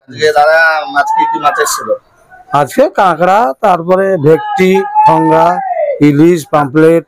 আজকে দাদা মাছ কি মাছ এসেছিল? আজকে কাঁকড়া, তারপরে ভেটকি, খঙ্গা, ইলিশ, পাম্পলেট,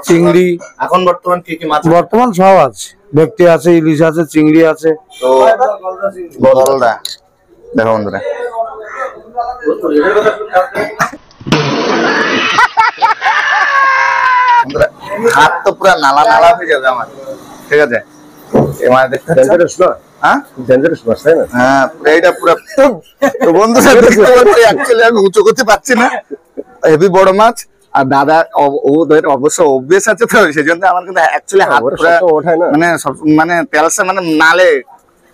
চিংড়ি। এখন বর্তমান কি মাছ? বর্তমান সব আছে, ভেটকি আছে, ইলিশ আছে, চিংড়ি আছে। তো গলদা দেখো বন্ধুরা, হাত তো পুরো নালা নালা হয়ে যাবে আমার। ঠিক আছে, এবার দেখতে ডেঞ্জারাস না? হ্যাঁ ডেঞ্জারাস মাছ, তাই না? হ্যাঁ এইটা পুরো। তো বন্ধুরা দেখতে পাচ্ছি, অ্যাকচুয়ালি আমি উঁচু করতে পারছি না, হেভি বড় মাছ। আর দাদা ওদের অবশ্য অভ্যেস আছে, তো সেই জন্য আমার কিন্তু অ্যাকচুয়ালি হাত পুরো ওঠায় না, মানে সব মানে তেলসে মানে নালে।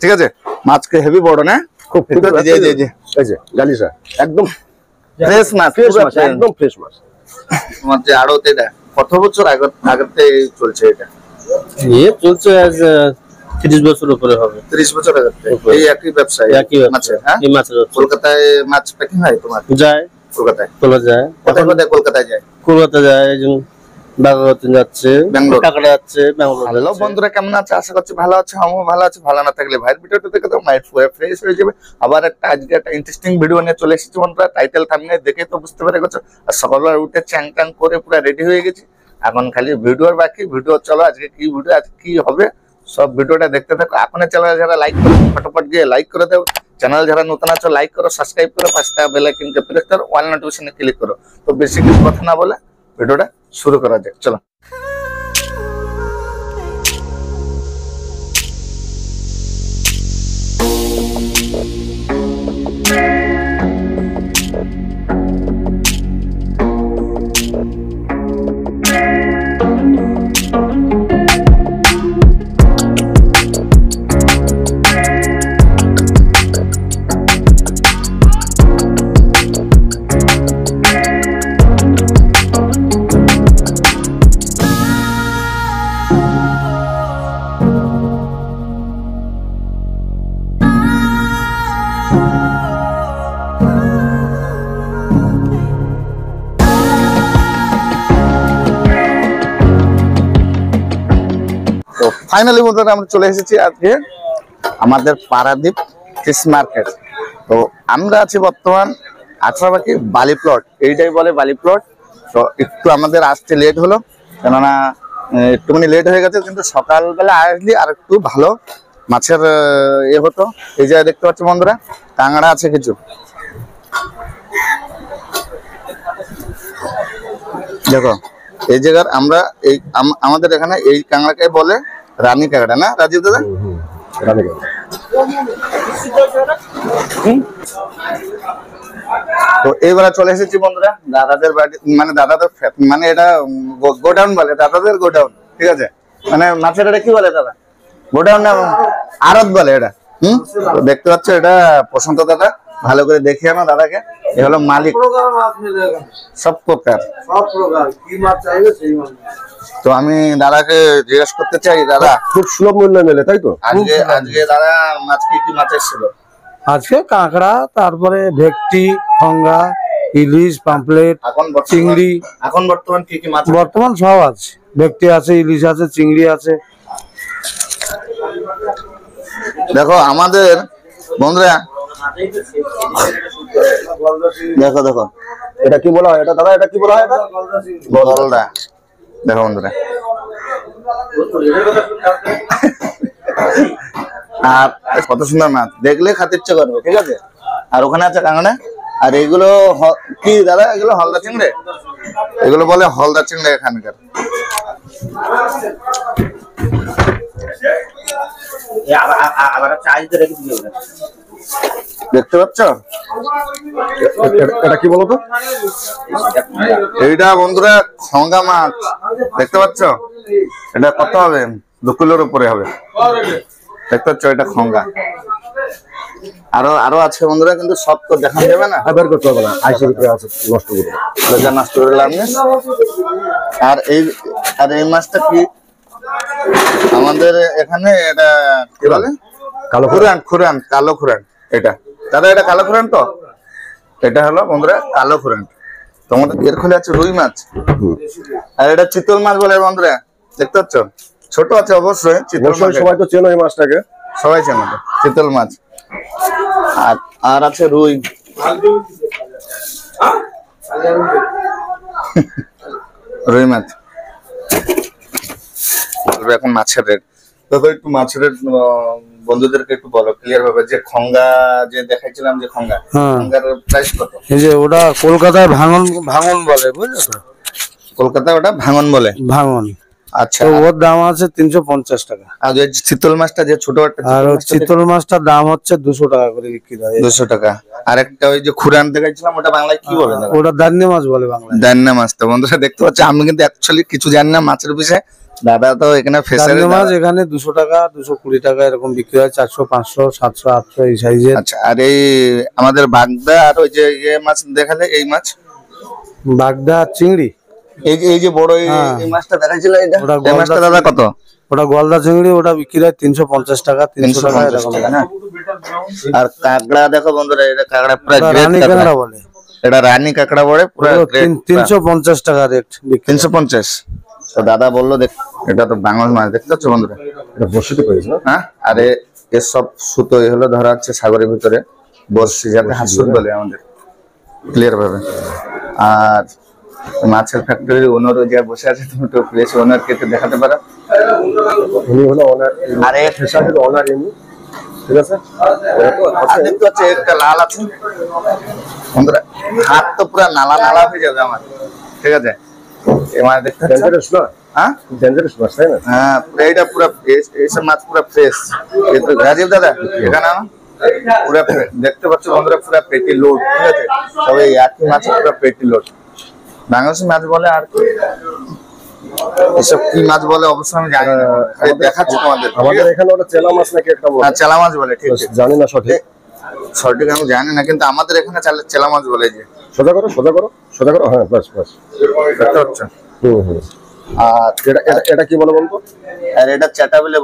ঠিক আছে, মাছকে হেভি বড় না, খুব এই যে গালিসা একদম ফ্রেশ মাছ, একদম ফ্রেশ মাছ। তোমার যে আড়ত, এটা কত বছর আগেতে চলছে? এটা চলছে আজ 30 বছর উপরে হবে। 30 বছর আগে এই একই ব্যবসা, একই মাছের। হ্যাঁ, এই মাছের কলকাতায় মাছ প্যাকিং হয় তোমার? যায় কলকাতায়। যায় কোথায় কোথায়? কলকাতায় যায়, কলকাতা যায়, বাগাবাতি যাচ্ছে, ব্যাঙ্গালোর, কাকড়া যাচ্ছে, ব্যাঙ্গালোর। হ্যালো বন্ধুরা, কেমন আছে? আশা করছি ভালো আছে, আমিও ভালো আছি। ভালো না থাকলে ভাইয়ের ভিডিওটা দেখে তো মাইন্ড পুরো ফ্রেশ হয়ে যাবে। আবার আজকে একটা ইন্টারেস্টিং ভিডিও নিয়ে চলে এসেছি বন্ধুরা। টাইটেল থাম্বনেল দেখে তো বুঝতে পেরে গেছো। আর সকালবেলা উঠে চ্যাং ট্যাং করে পুরো রেডি হয়ে গেছি। এখন খালি ভিডিওর বাকি। ভিডিও চলো, আজকে কি ভিডিও, আজকে কি হবে সব ভিডিওটা দেখতে থাকো। এখনো চ্যানেল যারা লাইক করো, ফটাফট গিয়ে লাইক করে দাও। চ্যানেল যারা নতুন আছো লাইক করো, সাবস্ক্রাইব করো, পাঁচটা বেল আইকনকে প্রেস করো, অল নোটিফিকেশনে ক্লিক করো। তো বেশি কিছু কথা না বলে ভিডিওটা শুরু করা যাক, চলো। তো ফাইনালি বন্ধুরা আমরা চলে এসেছি আজকে আমাদের পারাদ্বীপ ফিশ মার্কেট। তো আমরা আছি বর্তমান 18 বাকি বালি প্লট, এইটাই বলে বালি প্লট। তো একটু আমাদের আসতে লেট হলো, কেননা একটুখানি লেট হয়ে গেছে, কিন্তু সকালবেলা আসলে আর একটু ভালো মাছের হতো। এই জায়গায় দেখতে পাচ্ছি বন্ধুরা, কাঁকড়া আছে কিছু। দেখো এই জায়গার আমরা এই আমাদের এখানে এই কাঁকড়াকে বলে রানী কাঁকড়া, না রাজীব দাদা? রানী কাঁকড়া। তো এইবার চলে এসেছি বন্ধুরা দাদাদের বাড়ি, মানে দাদাদের মানে এটা গোডাউন বলে, দাদাদের গোডাউন। ঠিক আছে, মানে মাছের এটা কি বলে দাদা? গোডাউন না আড়ত বলে এটা। দেখতে পাচ্ছ এটা প্রশান্ত দাদা, ভালো করে দেখে আনো দাদাকে। এ হলো মালিক, সব প্রকার কি মাছ চাইবে সেই মাছ। তো আমি দাদাকে জিজ্ঞেস করতে চাই, দাদা খুব সুলভ মূল্যে মেলে, তাই তো? আজকে দাদা মাছ কি মাছ এসেছিল? আজকে কাঁকড়া, তারপরে ভেটকি, খঙ্গা, ইলিশ, পাম্পলেট, চিংড়ি। এখন বর্তমান কি মাছ? বর্তমান সব আছে, ভেটকি আছে, ইলিশ আছে, চিংড়ি আছে। দেখো আমাদের বন্ধুরা, দেখো দেখো এটা কি বলা হয়? এটা দাদা এটা কি বলা হয়? গলদা। দেখো বন্ধুরা, আর কত সুন্দর মাছ, দেখলে খাতে ইচ্ছে করবে। ঠিক আছে, আর ওখানে আছে কাঁকড়া। আর এগুলো কি দাদা? এগুলো হলদা চিংড়ি, এগুলো বলে হলদা চিংড়ি এখানকার। দেখতে পাচ্ছ এটা কি বলতো? এইটা বন্ধুরা খঙ্গা মাছ, দেখতে পাচ্ছ? এটা কত হবে? 2 কিলোর উপরে হবে। দেখতে পাচ্ছ, এটা খঙ্গা। আরো আছে বন্ধুরা, কিন্তু সব তো দেখা যাবে না, বের করতে হবে না, আইসির উপরে আছে, নষ্ট করে নষ্ট করে লাভ নেই। আর এই মাছটা কি আমাদের এখানে এটা কি বলে? কালো খুরান। কালো খুরান এটা দাদা, এটা কালো খুরান। তো এটা হলো বন্ধুরা কালো খুরান। তোমাদের এর খোলে আছে রুই মাছ, আর এটা চিতল মাছ বলে বন্ধুরা। দেখতে পাচ্ছ, ছোট আছে অবশ্যই চিতল মাছ। সবাই তো চেনো এই মাছটাকে, সবাই চেনো চিতল মাছ। আর আর আছে রুই। রুই মাছ এখন মাছের রেট। তবে একটু মাছের রেট বন্ধুদেরকে একটু বলো ক্লিয়ার ভাবে, যে খঙ্গা যে দেখাইছিলাম, যে খঙ্গার প্রাইস কত? এই যে ওটা কলকাতায় ভাঙন ভাঙন বলে, বুঝলে তো? কলকাতায় ওটা ভাঙন বলে, ভাঙন। আচ্ছা, তো ওর দাম আছে 350 টাকা। আর ওই চিতল মাছটা যে ছোট একটা আর চিতল মাছটার দাম হচ্ছে 200 টাকা করে বিক্রি হয়। 200 টাকা। আর একটা ওই যে খুরান দেখাইছিলাম, ওটা বাংলায় কি বলে? ওটা দান্নে মাছ বলে বাংলায়। দান্না মাছ। তো বন্ধুরা দেখতে পাচ্ছি, আমি কিন্তু অ্যাকচুয়ালি কিছু জানি না মাছের বিষয়ে। দাদা তো এখানে ফেসারি দান্নে মাছ এখানে 200 টাকা 220 টাকা এরকম বিক্রি হয়, 400 500 700 800 এই সাইজের। আচ্ছা, আর এই আমাদের বাগদা আর ওই যে ইয়ে মাছ দেখালে, এই মাছ বাগদা চিংড়ি, এই যে বড় এই মাছটা দেখাইছিল, এটা এই মাছটা দাদা কত? ওটা গলদা চিংড়ি, ওটা বিক্রি হয় 350 টাকা 300 টাকা 350 এরকম। টাকা না? আর কাঁকড়া দেখো বন্ধুরা, এটা কাঁকড়া পুরো ওটা গ্রেট রানী কাঁকড়া কাঁকড়া বলে। এটা রানী কাঁকড়া বলে, পুরো গ্রেট। 350 টাকা রেট বিক্রি। 350। তো দাদা বললো দেখ, এটা তো বাংলা মাছ দেখতে পাচ্ছ বন্ধুরা, এটা বর্ষিতে পেয়েছে না? হ্যাঁ। আর এসব সুতো হলো ধরা হচ্ছে সাগরের ভিতরে, বসছি যাতে হাসুদ বলে আমাদের ক্লিয়ার ভাবে। আর মাছের ফ্যাক্টরির ওনার যে বসে আছে, তুমি তো প্লেস ওনারকে একটু দেখাতে পারো। উনি হলো ওনার, আরে ফিশারির ওনার ইনি, ঠিক আছে? আর দেখতে পাচ্ছি একটা লাল আছে বন্ধুরা, হাত তো পুরো নালা নালা হয়ে যাবে আমার, ঠিক আছে? এবার দেখতে পাচ্ছ, ডেঞ্জারাস না? হ্যাঁ ডেঞ্জারাস মাছ, তাই না? হ্যাঁ, পুরো এটা পুরো ফ্রেশ, এইসব মাছ পুরো ফ্রেশ। কিন্তু রাজীব দাদা এখানে না, পুরো দেখতে পাচ্ছ বন্ধুরা, পুরো পেটি লোড, ঠিক আছে? তবে একই মাছ পুরো পেটি লোড। বাংলাদেশি মাছ বলে আর কি, এসব কি মাছ বলে অবশ্যই আমি জানি না, দেখাচ্ছি তোমাদের। আমাদের এখানে ওটা চেলা মাছ নাকি একটা বলে, হ্যাঁ, চেলা মাছ বলে, ঠিক আছে? জানি না সঠিক, সঠিক আমি জানি না, কিন্তু আমাদের এখানে চেলা মাছ বলে। যে সোজা করো সোজা করো সোজা করো, হ্যাঁ বাস বাস। দেখতে পাচ্ছ? হুম। আর এটা কি বলে বলতো? আর এটা চ্যাটা বলে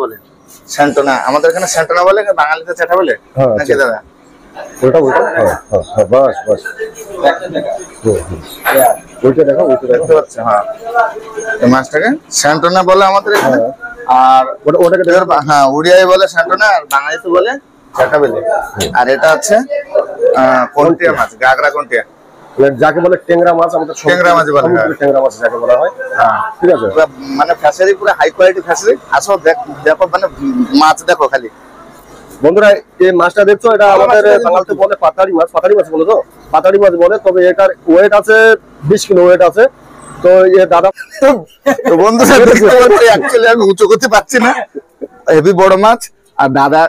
স্যান্টোনা। আমাদের এখানে স্যান্টোনা বলে, বাঙালিতে চ্যাটা বলে হ্যাঁ, নাকি দাদা? ওটা ওটা, হ্যাঁ হ্যাঁ বাস বাস। ওইটা দেখো, ওইটা দেখো। দেখতে পাচ্ছ? হ্যাঁ, এই মাছটাকে স্যান্টোনা বলে আমাদের এখানে। আর ওটাকে দেখো, হ্যাঁ, উড়িয়ায় বলে স্যান্টোনা, আর বাঙালিতে বলে চ্যাটা বলে। আর এটা হচ্ছে কন্টিয়া মাছ, গাগরা কন্টিয়া, যাকে বলে ট্যাংরা মাছ। আমাদের ট্যাংরা মাছ বলে, হ্যাঁ। ট্যাংরা মাছ যাকে বলা হয়, হ্যাঁ, ঠিক আছে? পুরো মানে ফ্যাশারি, পুরো হাই কোয়ালিটি ফ্যাশারি। আসো দেখো, মানে মাছ দেখো খালি। বন্ধুরা, এই মাছটা দেখছো, এটা আমাদের বাঙালিতে বলে পাতাড়ি মাছ। পাতাড়ি মাছ বলে তো, পাতাড়ি মাছ বলে। তবে এটার ওয়েট আছে 20 কিলো ওয়েট আছে। তো এই দাদা, তো বন্ধুরা দেখতে পাচ্ছি, অ্যাকচুয়ালি আমি উঁচু করতে পারছি না, হেভি বড় মাছ। আর দাদা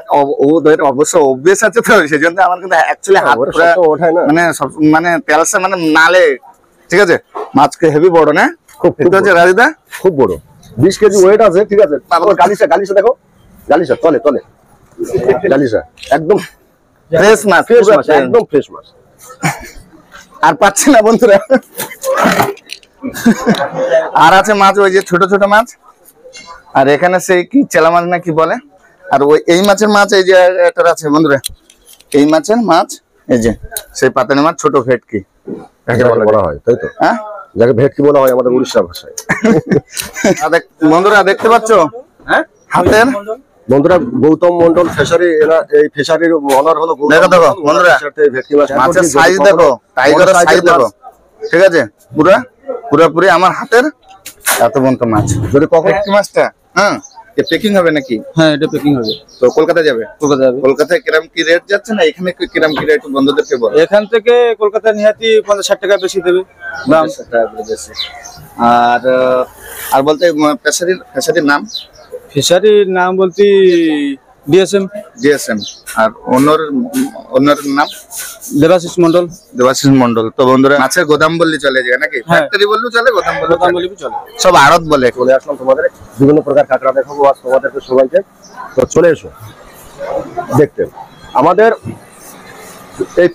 ওদের অবশ্য অভ্যেস আছে, তো সেই জন্য আমার কিন্তু অ্যাকচুয়ালি হাত পুরো ওঠায় না, মানে সব মানে তেলসে মানে নালে, ঠিক আছে? মাছকে হেভি বড় না, খুব ঠিক আছে রাজিদা? খুব বড়, 20 কেজি ওয়েট আছে, ঠিক আছে? গালিসা, গালিসা দেখো, গালিসা তলে তলে, গালিসা একদম ফ্রেশ মাছ, ফ্রেশ মাছ, একদম ফ্রেশ মাছ। আর পাচ্ছি না বন্ধুরা। আর আছে মাছ, ওই যে ছোট ছোট মাছ। আর এখানে সেই কি চেলা মাছ না কি বলে। আর ওই এই মাছের মাছ, এই যে এটা আছে বন্ধুরা, এই মাছের মাছ, এই যে সেই পাতানি মাছ, ছোট ভেটকি বলা হয়, তাই তো? হ্যাঁ, যাকে ভেটকি বলা হয় আমাদের উড়িষ্যা ভাষায়। বন্ধুরা দেখতে পাচ্ছ, হ্যাঁ, হাতের বন্ধুরা, গৌতম মন্ডল ফিশারি, এরা এই ফিশারির ওনার হলো গৌতম দেখো, দেখো মণ্ডল। বন্ধুরা, ভেটকি মাছ, মাছের সাইজ দেখো, টাইগারের সাইজ দেখো, ঠিক আছে? পুরোপুরি আমার হাতের এত বন্ধ মাছ। যদি কখন ভেটকি মাছটা, হ্যাঁ, প্যাকিং হবে নাকি? হ্যাঁ, এটা প্যাকিং হবে। তো কলকাতা যাবে? কলকাতা যাবে। কলকাতায় কিরম কি রেট যাচ্ছে, না এখানে কিরম কি রেট বন্ধুদেরকে বলো। এখান থেকে কলকাতা নিহাতি 50-60 টাকা বেশি দেবে দাম। বেশি। আর আর বলতে ফেসারির নাম, ফিশারির নাম বলতে ডিএসএম, জিএসএম। আর অন্যর নাম দেবাশিস মন্ডল। দেবাশিস মন্ডল। তো বন্ধুরা, মাছের গোদাম বললে চলে যায় নাকি? হ্যাঁ। ফ্যাক্টরি বললেও চলে, গোদাম বললেও গোদাম চলে। বলবি চলে। সব আড়ত বলে। চলে আসলাম তোমাদের বিভিন্ন প্রকার কাঁকড়া দেখাবো আজ তোমাদেরকে সবাইকে। তো চলে এসো দেখতে। আমাদের এই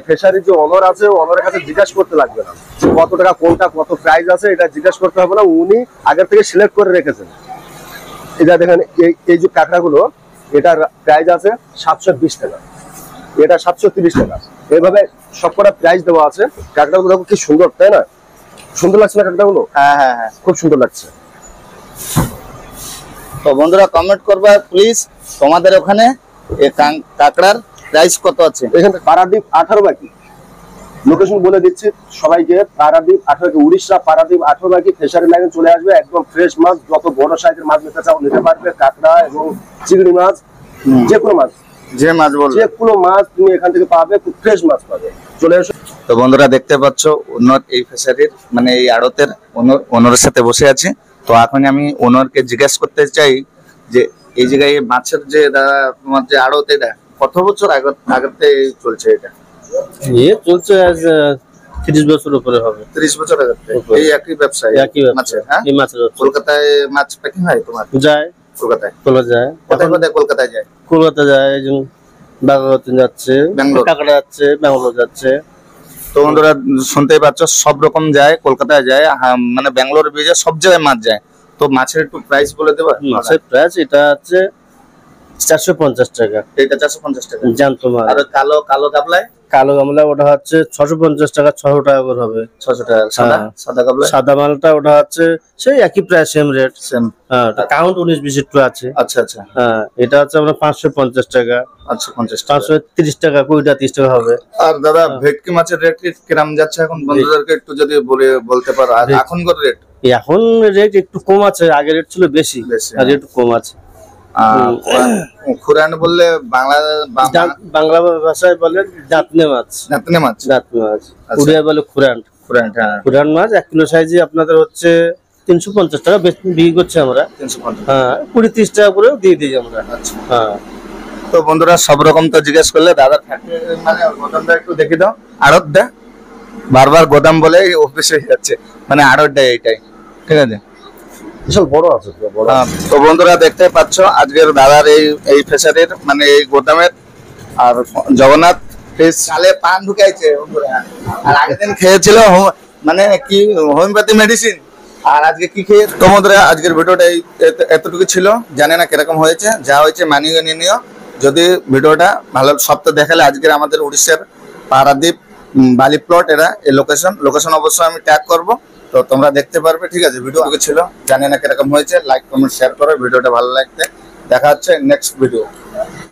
ফিশারির যে অনর আছে, অনরের কাছে জিজ্ঞাসা করতে লাগবে না কত টাকা কোনটা কত প্রাইস আছে, এটা জিজ্ঞাসা করতে হবে না। উনি আগের থেকে সিলেক্ট করে রেখেছেন। এটা দেখেন, এই যে কাঁকড়াগুলো, এটার প্রাইস আছে 720 টাকা, এটা 730 টাকা। এইভাবে সবকটা প্রাইস দেওয়া আছে। কাঁকড়াগুলো দেখো কি সুন্দর, তাই না? সুন্দর লাগছে না কাঁকড়াগুলো? হ্যাঁ হ্যাঁ হ্যাঁ, খুব সুন্দর লাগছে। তো বন্ধুরা কমেন্ট করবা প্লিজ, তোমাদের ওখানে এই কাঁকড়ার প্রাইস কত আছে? এখান থেকে পারাদ্বীপ 18 বাকি, লোকেশন বলে দিচ্ছি সবাইকে, পারাদ্বীপ 18 বাকি, উড়িষ্যা পারাদ্বীপ 18 বাকি, ফিশারি লাইনে চলে আসবে। একদম ফ্রেশ মাছ, যত বড় সাইজের মাছ নিতে চাও নিতে পারবে, কাঁকড়া এবং চিংড়ি মাছ, যে কোনো মাছ, যে মাছ বলবে, যে কোনো মাছ তুমি এখান থেকে পাবে, খুব ফ্রেশ মাছ পাবে। চলে এসো। তো বন্ধুরা দেখতে পাচ্ছ ওনার এই ফিশারির মানে এই আড়তের ওনারের সাথে বসে আছে। তো এখন আমি ওনারকে জিজ্ঞেস করতে চাই যে এই জায়গায় মাছের যে তোমার যে আড়ত, এটা কত বছর আগতে চলছে? এটা চলছে আজ 30 বছর উপরে হবে। 30 বছর আগতে এই একই ব্যবসা, একই ব্যবসা। মাছের। হ্যাঁ, এই মাছের ব্যবসা। কলকাতায় মাছ প্যাকিং হয় তোমার? যায়, কলকাতায়। কলকাতা যায়, কোথায় কোথায় কলকাতায় যায়? কলকাতা যায়, একজন বাগাগত যাচ্ছে, ব্যাঙ্গালোর। কাঁকড়া যাচ্ছে, ব্যাঙ্গালোর যাচ্ছে। তো বন্ধুরা শুনতেই পাচ্ছ সব রকম যায়, কলকাতায় যায়, মানে ব্যাঙ্গালোর যায়, সব জায়গায় মাছ যায়। তো মাছের একটু প্রাইস বলে দেবা? মাছের প্রাইস এটা হচ্ছে 450 টাকা। এটা 450 টাকা। জ্যান্ত মাছ। আর কালো কালো কাবলায়? কালো গামলা ওটা হচ্ছে 650 টাকা, 600 টাকা করে হবে। 600 টাকা। সাদা হ্যাঁ। সাদা কাবলায়? সাদা মালটা ওটা হচ্ছে সেই একই প্রাইস, সেম রেট। সেম। হ্যাঁ, কাউন্ট 19-20 একটু আছে। আচ্ছা আচ্ছা। হ্যাঁ, এটা হচ্ছে আমরা 550 টাকা, আচ্ছা 50 টাকা। 530 টাকা, 20-30 টাকা হবে। আর দাদা ভেটকি মাছের রেট কিরকম যাচ্ছে এখন? বন্ধুদেরকে একটু যদি বলতে পারো আর এখনকার রেট? এখন রেট একটু কম আছে, আগে রেট ছিল বেশি, আর একটু কম আছে। খুরান বললে বাংলা ভাষায় বলে দাঁতনে মাছ। দাঁতনে মাছ? দাঁতনে মাছ। উড়িয়া বলে খুরান। খুরান, হ্যাঁ। খুরান মাছ 1 কিলো সাইজে আপনাদের হচ্ছে 350 টাকা বিক্রি করছে আমরা। 350। হ্যাঁ, 20-30 টাকা করে দিয়ে দিই আমরা। আচ্ছা। হ্যাঁ। তো বন্ধুরা সব রকম তো জিজ্ঞেস করলে, দাদা থাকে মানে গোদামটা একটু দেখি দাও, আড়ত দা বারবার গোদাম বলে অফিসে যাচ্ছে, মানে আড়ত দেয় এইটাই, ঠিক আছে? বিশাল বড় আছে, বড়। তো বন্ধুরা দেখতে পাচ্ছ আজকের দাদার এই ফিশারির মানে এই গোদামের, আর জগন্নাথ ফিশ সালে পান ঢুকাইছে বন্ধুরা। আর আগের দিন খেয়েছিল মানে কি হোমিওপ্যাথি মেডিসিন, আর আজকে কি খেয়ে। তো বন্ধুরা আজকের ভিডিওটা এতটুকু ছিল, জানি না কিরকম হয়েছে, যা হয়েছে মানিয়ে নিও। যদি ভিডিওটা ভালো, সব তো দেখালে আজকের আমাদের উড়িষ্যার পারাদ্বীপ বালি প্লট, এরা এই লোকেশন অবশ্যই আমি ট্যাগ করব, তো তোমরা দেখতে পারবে, ঠিক আছে? ভিডিও ছিল, জানি না কিরকম হয়েছে, লাইক কমেন্ট শেয়ার করো ভিডিওটা ভালো লাগতে। দেখা হচ্ছে নেক্সট ভিডিও।